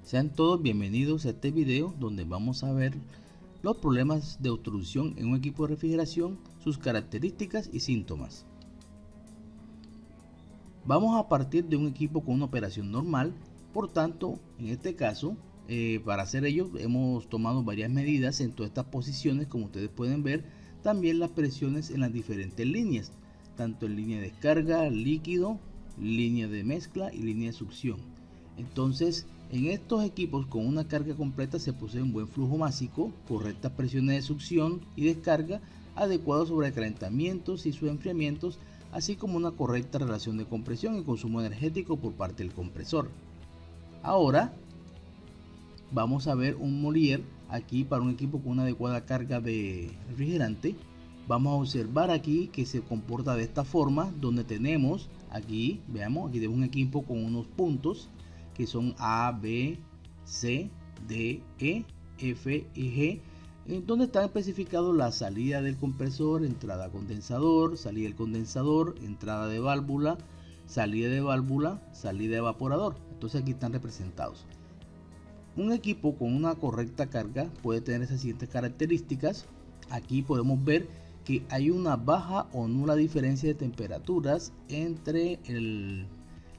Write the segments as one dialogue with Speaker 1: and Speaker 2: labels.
Speaker 1: Sean todos bienvenidos a este video donde vamos a ver los problemas de obstrucción en un equipo de refrigeración, sus características y síntomas. Vamos a partir de un equipo con una operación normal, por tanto, en este caso, para hacer ello hemos tomado varias medidas en todas estas posiciones, como ustedes pueden ver, también las presiones en las diferentes líneas, tanto en línea de descarga, líquido, línea de mezcla y línea de succión. Entonces, en estos equipos con una carga completa se posee un buen flujo másico, correctas presiones de succión y descarga, adecuados sobrecalentamientos y sus enfriamientos, así como una correcta relación de compresión y consumo energético por parte del compresor. Ahora vamos a ver un Molière aquí para un equipo con una adecuada carga de refrigerante. Vamos a observar aquí que se comporta de esta forma, donde tenemos aquí, veamos, aquí tenemos un equipo con unos puntos que son A, B, C, D, E, F y G, en donde están especificados la salida del compresor, entrada condensador, salida del condensador, entrada de válvula, salida de válvula, salida de evaporador. Entonces aquí están representados. Un equipo con una correcta carga puede tener esas siguientes características. Aquí podemos ver que hay una baja o nula diferencia de temperaturas entre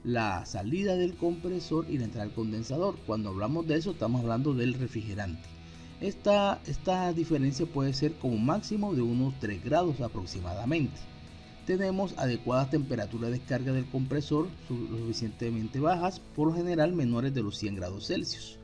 Speaker 1: la salida del compresor y la entrada del condensador. Cuando hablamos de eso estamos hablando del refrigerante. Esta diferencia puede ser como máximo de unos 3 grados aproximadamente. Tenemos adecuadas temperaturas de descarga del compresor, lo suficientemente bajas, por lo general menores de los 100 grados Celsius.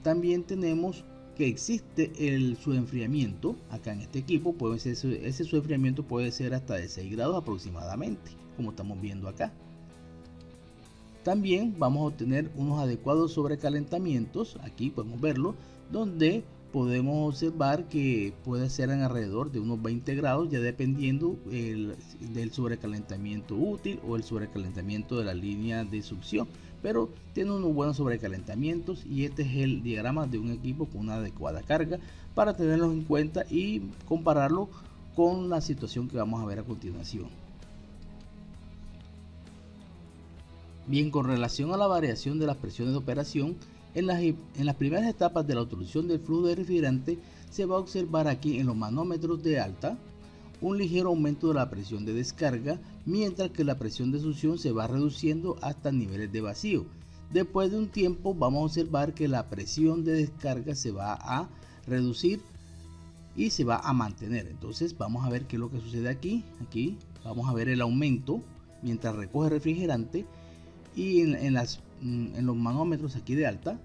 Speaker 1: También tenemos que existe su enfriamiento. Acá en este equipo puede ser, su enfriamiento puede ser hasta de 6 grados aproximadamente, como estamos viendo acá. También vamos a obtener unos adecuados sobrecalentamientos, aquí podemos verlo, donde podemos observar que puede ser en alrededor de unos 20 grados, ya dependiendo del sobrecalentamiento útil o el sobrecalentamiento de la línea de succión, pero tiene unos buenos sobrecalentamientos, y este es el diagrama de un equipo con una adecuada carga para tenerlos en cuenta y compararlo con la situación que vamos a ver a continuación. Bien, con relación a la variación de las presiones de operación, en las primeras etapas de la obstrucción del flujo de refrigerante se va a observar aquí en los manómetros de alta un ligero aumento de la presión de descarga, mientras que la presión de succión se va reduciendo hasta niveles de vacío. Después de un tiempo vamos a observar que la presión de descarga se va a reducir y se va a mantener. Entonces vamos a ver qué es lo que sucede aquí. Aquí vamos a ver el aumento mientras recoge refrigerante y en los manómetros aquí de alta,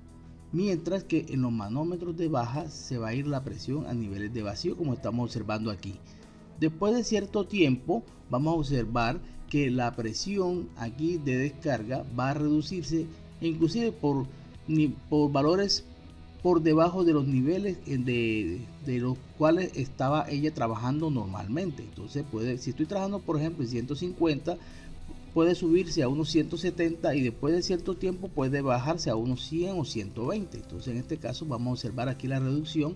Speaker 1: mientras que en los manómetros de baja se va a ir la presión a niveles de vacío, como estamos observando aquí. Después de cierto tiempo vamos a observar que la presión aquí de descarga va a reducirse, inclusive por valores por debajo de los niveles de los cuales estaba ella trabajando normalmente. Entonces si estoy trabajando por ejemplo en 150, puede subirse a unos 170 y después de cierto tiempo puede bajarse a unos 100 o 120. Entonces en este caso vamos a observar aquí la reducción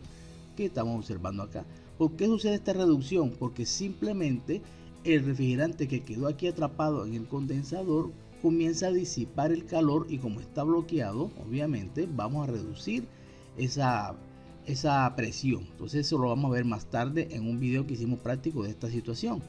Speaker 1: que estamos observando acá. ¿Por qué sucede esta reducción? Porque simplemente el refrigerante que quedó aquí atrapado en el condensador comienza a disipar el calor, y como está bloqueado, obviamente vamos a reducir esa presión. Entonces eso lo vamos a ver más tarde en un video que hicimos práctico de esta situación.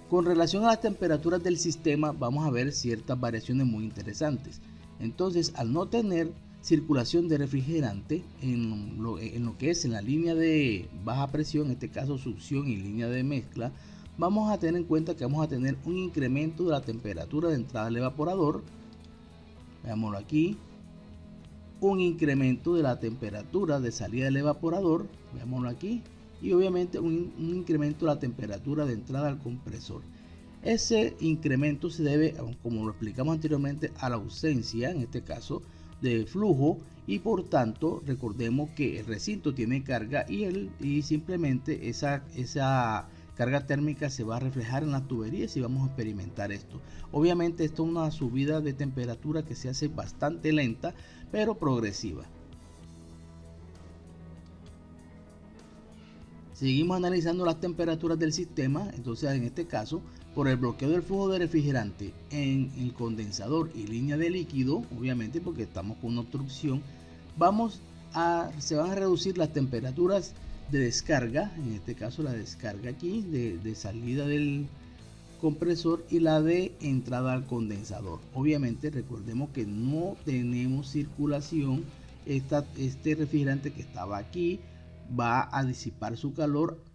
Speaker 1: Con relación a las temperaturas del sistema vamos a ver ciertas variaciones muy interesantes. Entonces, al no tener circulación de refrigerante en lo que es en la línea de baja presión, en este caso succión y línea de mezcla, vamos a tener en cuenta que vamos a tener un incremento de la temperatura de entrada del evaporador. Veámoslo aquí. Un incremento de la temperatura de salida del evaporador. Veámoslo aquí. Y obviamente un incremento de la temperatura de entrada al compresor. Ese incremento se debe, como lo explicamos anteriormente, a la ausencia, en este caso, de flujo, y por tanto recordemos que el recinto tiene carga y simplemente esa carga térmica se va a reflejar en las tuberías y vamos a experimentar esto. Obviamente esto es una subida de temperatura que se hace bastante lenta pero progresiva. Seguimos analizando las temperaturas del sistema. Entonces en este caso por el bloqueo del flujo de refrigerante en el condensador y línea de líquido, obviamente porque estamos con una obstrucción, se van a reducir las temperaturas de descarga, en este caso la descarga aquí de salida del compresor y la de entrada al condensador. Obviamente recordemos que no tenemos circulación. Este refrigerante que estaba aquí va a disipar su calor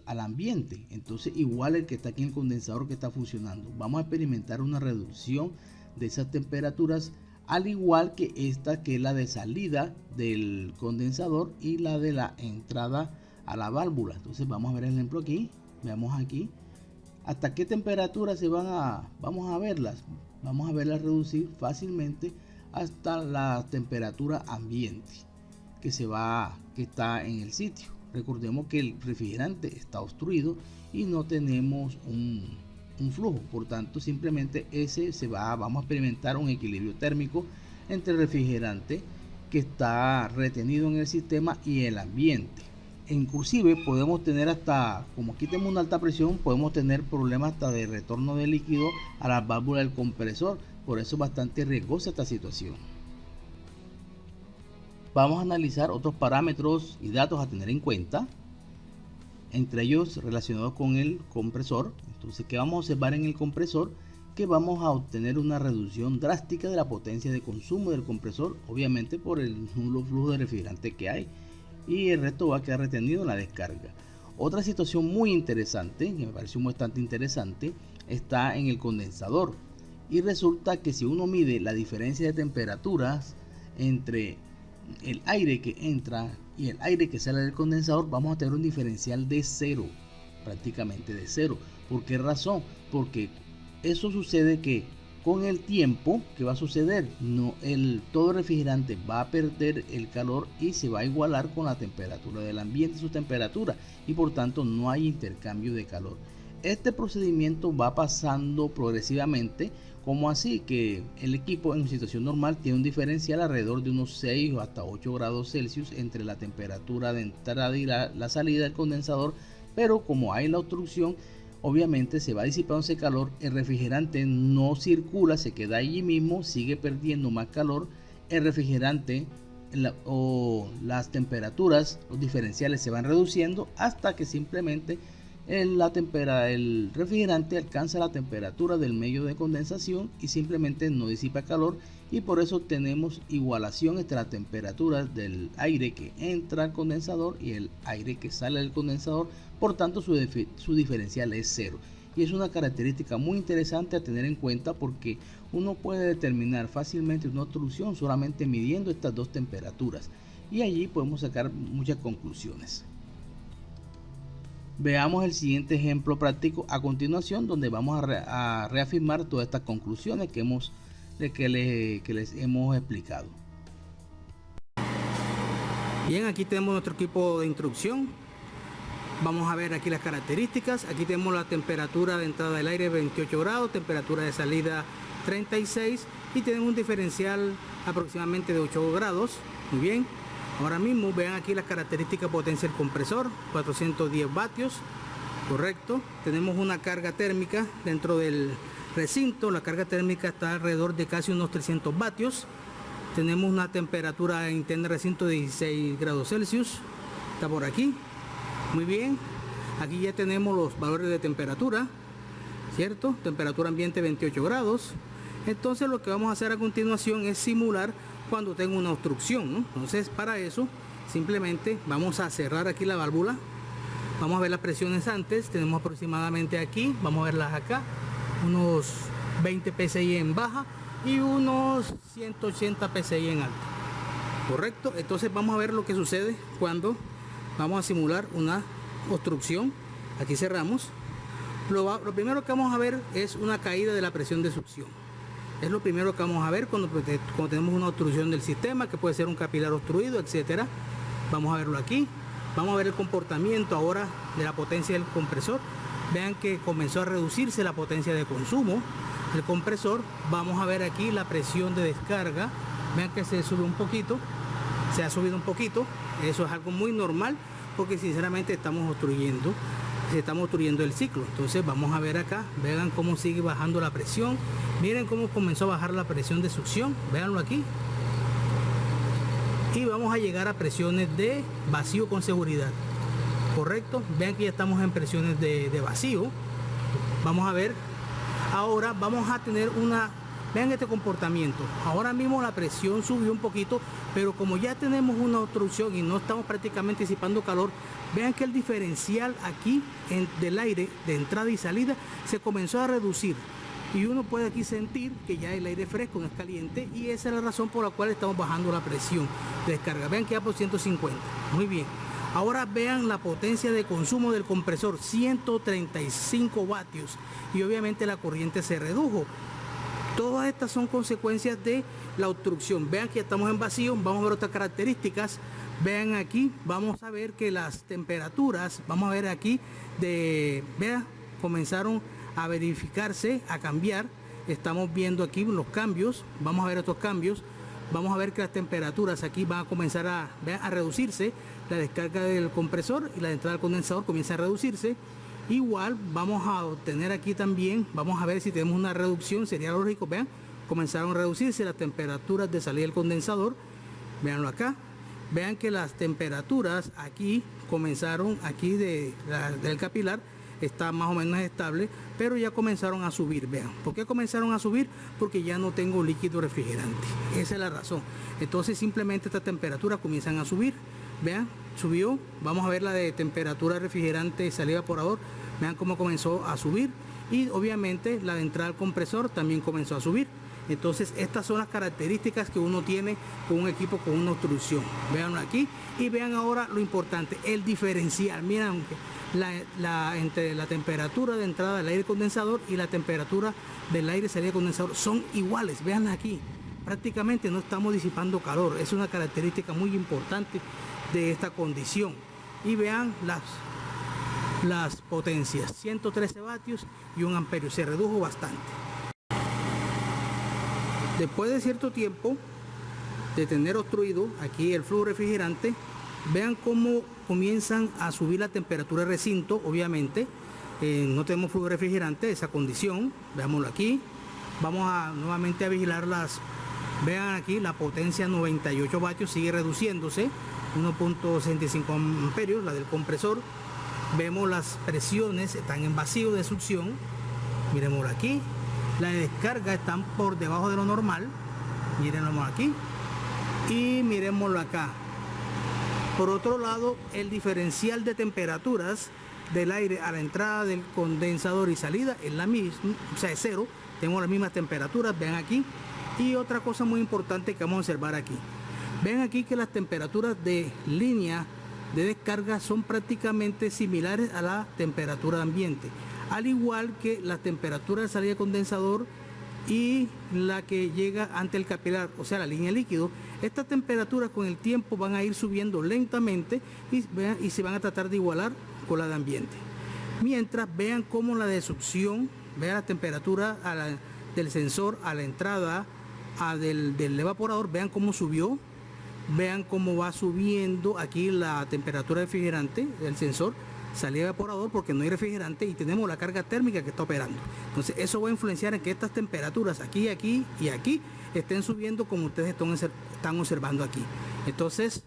Speaker 1: al ambiente, entonces igual el que está aquí en el condensador que está funcionando, vamos a experimentar una reducción de esas temperaturas, al igual que esta que es la de salida del condensador y la de la entrada a la válvula. Entonces vamos a ver el ejemplo aquí, veamos aquí hasta qué temperatura vamos a verlas reducir fácilmente hasta la temperatura ambiente que está en el sitio. Recordemos que el refrigerante está obstruido y no tenemos un flujo, por tanto simplemente vamos a experimentar un equilibrio térmico entre el refrigerante que está retenido en el sistema y el ambiente. Inclusive podemos tener hasta, como aquí tenemos una alta presión, podemos tener problemas hasta de retorno de líquido a las válvulas del compresor. Por eso es bastante riesgosa esta situación. Vamos a analizar otros parámetros y datos a tener en cuenta, entre ellos relacionados con el compresor. Entonces, ¿qué vamos a observar en el compresor? Que vamos a obtener una reducción drástica de la potencia de consumo del compresor, obviamente por el nulo flujo de refrigerante que hay, y el resto va a quedar retenido en la descarga. Otra situación muy interesante, que me pareció bastante interesante, está en el condensador. Y resulta que si uno mide la diferencia de temperaturas entre el aire que entra y el aire que sale del condensador, vamos a tener un diferencial de cero, prácticamente de cero. ¿Por qué razón? Porque eso sucede que con el tiempo, ¿qué va a suceder? Todo el refrigerante va a perder el calor y se va a igualar con la temperatura del ambiente, su temperatura, y por tanto no hay intercambio de calor. Este procedimiento va pasando progresivamente, como así que el equipo en situación normal tiene un diferencial alrededor de unos 6 o hasta 8 grados Celsius entre la temperatura de entrada y la salida del condensador, pero como hay la obstrucción, obviamente se va disipando ese calor, el refrigerante no circula, se queda allí mismo, sigue perdiendo más calor, el refrigerante las temperaturas, los diferenciales se van reduciendo hasta que simplemente el refrigerante alcanza la temperatura del medio de condensación y simplemente no disipa calor, y por eso tenemos igualación entre la temperatura del aire que entra al condensador y el aire que sale del condensador. Por tanto su diferencial es cero, y es una característica muy interesante a tener en cuenta porque uno puede determinar fácilmente una obstrucción solamente midiendo estas dos temperaturas, y allí podemos sacar muchas conclusiones. Veamos el siguiente ejemplo práctico a continuación, donde vamos a reafirmar todas estas conclusiones que les hemos explicado.
Speaker 2: Bien, aquí tenemos nuestro equipo de instrucción. Vamos a ver aquí las características. Aquí tenemos la temperatura de entrada del aire 28 grados, temperatura de salida 36, y tenemos un diferencial aproximadamente de 8 grados. Muy bien. Ahora mismo vean aquí las características de potencia del compresor, 410 vatios, correcto. Tenemos una carga térmica dentro del recinto, la carga térmica está alrededor de casi unos 300 vatios. Tenemos una temperatura interna del recinto de 16 grados Celsius, está por aquí. Muy bien, aquí ya tenemos los valores de temperatura, ¿cierto? Temperatura ambiente 28 grados. Entonces lo que vamos a hacer a continuación es simular cuando tengo una obstrucción, ¿no? Entonces para eso simplemente vamos a cerrar aquí la válvula, vamos a ver las presiones antes, tenemos aproximadamente aquí, vamos a verlas acá, unos 20 psi en baja y unos 180 psi en alta, correcto. Entonces vamos a ver lo que sucede cuando vamos a simular una obstrucción. Aquí cerramos. Lo primero que vamos a ver es una caída de la presión de succión. Es lo primero que vamos a ver cuando tenemos una obstrucción del sistema, que puede ser un capilar obstruido, etcétera. Vamos a verlo aquí. Vamos a ver el comportamiento ahora de la potencia del compresor. Vean que comenzó a reducirse la potencia de consumo del compresor. Vamos a ver aquí la presión de descarga. Vean que se sube un poquito. Se ha subido un poquito. Eso es algo muy normal porque sinceramente estamos obstruyendo se está obstruyendo el ciclo. Entonces vamos a ver acá, vean cómo sigue bajando la presión, miren cómo comenzó a bajar la presión de succión, véanlo aquí, y vamos a llegar a presiones de vacío con seguridad, correcto. Vean que ya estamos en presiones de vacío. Vamos a ver, ahora vamos a tener una, vean este comportamiento, ahora mismo la presión subió un poquito, pero como ya tenemos una obstrucción y no estamos prácticamente disipando calor, vean que el diferencial aquí del aire de entrada y salida se comenzó a reducir, y uno puede aquí sentir que ya el aire fresco no es caliente, y esa es la razón por la cual estamos bajando la presión de descarga. Vean que ya por 150, muy bien. Ahora vean la potencia de consumo del compresor, 135 vatios, y obviamente la corriente se redujo. Todas estas son consecuencias de la obstrucción. Vean que ya estamos en vacío. Vamos a ver otras características. Vean aquí, vamos a ver que las temperaturas, vamos a ver aquí, vean, comenzaron a verificarse, a cambiar. Estamos viendo aquí los cambios. Vamos a ver estos cambios. Vamos a ver que las temperaturas aquí van a comenzar a reducirse. La descarga del compresor y la entrada del condensador comienza a reducirse. Igual vamos a obtener aquí también, vamos a ver si tenemos una reducción, sería lógico, vean, comenzaron a reducirse las temperaturas de salida del condensador. Veanlo acá. Vean que las temperaturas aquí comenzaron, aquí del capilar, está más o menos estable, pero ya comenzaron a subir. Vean, ¿por qué comenzaron a subir? Porque ya no tengo líquido refrigerante, esa es la razón. Entonces simplemente estas temperaturas comienzan a subir. Vean, subió. Vamos a ver la de temperatura refrigerante y salida evaporador. Vean cómo comenzó a subir, y obviamente la de entrada al compresor también comenzó a subir. Entonces estas son las características que uno tiene con un equipo con una obstrucción. Veanlo aquí, y vean ahora lo importante, el diferencial. Miren entre la temperatura de entrada del aire condensador y la temperatura del aire de salida condensador son iguales. Vean aquí, prácticamente no estamos disipando calor. Es una característica muy importante de esta condición. Y vean las potencias, 113 vatios y 1 amperio, se redujo bastante. Después de cierto tiempo de tener obstruido aquí el flujo refrigerante, vean cómo comienzan a subir la temperatura del recinto. Obviamente no tenemos flujo refrigerante, esa condición, veámoslo aquí. Vamos a nuevamente a vigilar vean aquí la potencia, 98 vatios, sigue reduciéndose, 1.65 amperios, la del compresor. Vemos las presiones están en vacío de succión, miremoslo aquí. La descarga están por debajo de lo normal, mírenlo aquí, y miremoslo acá. Por otro lado, el diferencial de temperaturas del aire a la entrada del condensador y salida es la misma, o sea, es cero. Tenemos las mismas temperaturas, vean aquí. Y otra cosa muy importante que vamos a observar aquí, ven aquí que las temperaturas de línea de descarga son prácticamente similares a la temperatura de ambiente, al igual que la temperatura de salida de condensador y la que llega ante el capilar, o sea, la línea líquido. Estas temperaturas con el tiempo van a ir subiendo lentamente y se van a tratar de igualar con la de ambiente. Mientras vean cómo la de succión, vean la temperatura del sensor a la entrada del evaporador, vean cómo subió, vean cómo va subiendo aquí la temperatura refrigerante del sensor, salida evaporador, porque no hay refrigerante y tenemos la carga térmica que está operando. Entonces eso va a influenciar en que estas temperaturas aquí, aquí y aquí estén subiendo como ustedes están observando aquí. Entonces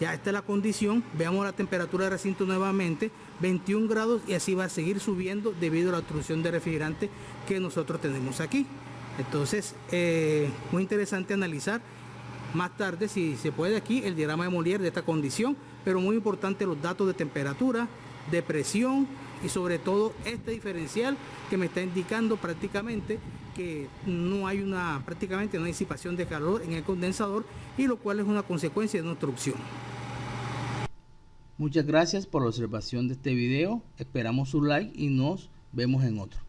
Speaker 2: ya esta es la condición. Veamos la temperatura de recinto nuevamente, 21 grados, y así va a seguir subiendo debido a la obstrucción de refrigerante que nosotros tenemos aquí. Entonces muy interesante analizar más tarde, si se puede, aquí el diagrama de Molière de esta condición, pero muy importante los datos de temperatura, de presión y sobre todo este diferencial que me está indicando prácticamente que no hay prácticamente no hay disipación de calor en el condensador, y lo cual es una consecuencia de una obstrucción.
Speaker 1: Muchas gracias por la observación de este video, esperamos su like y nos vemos en otro.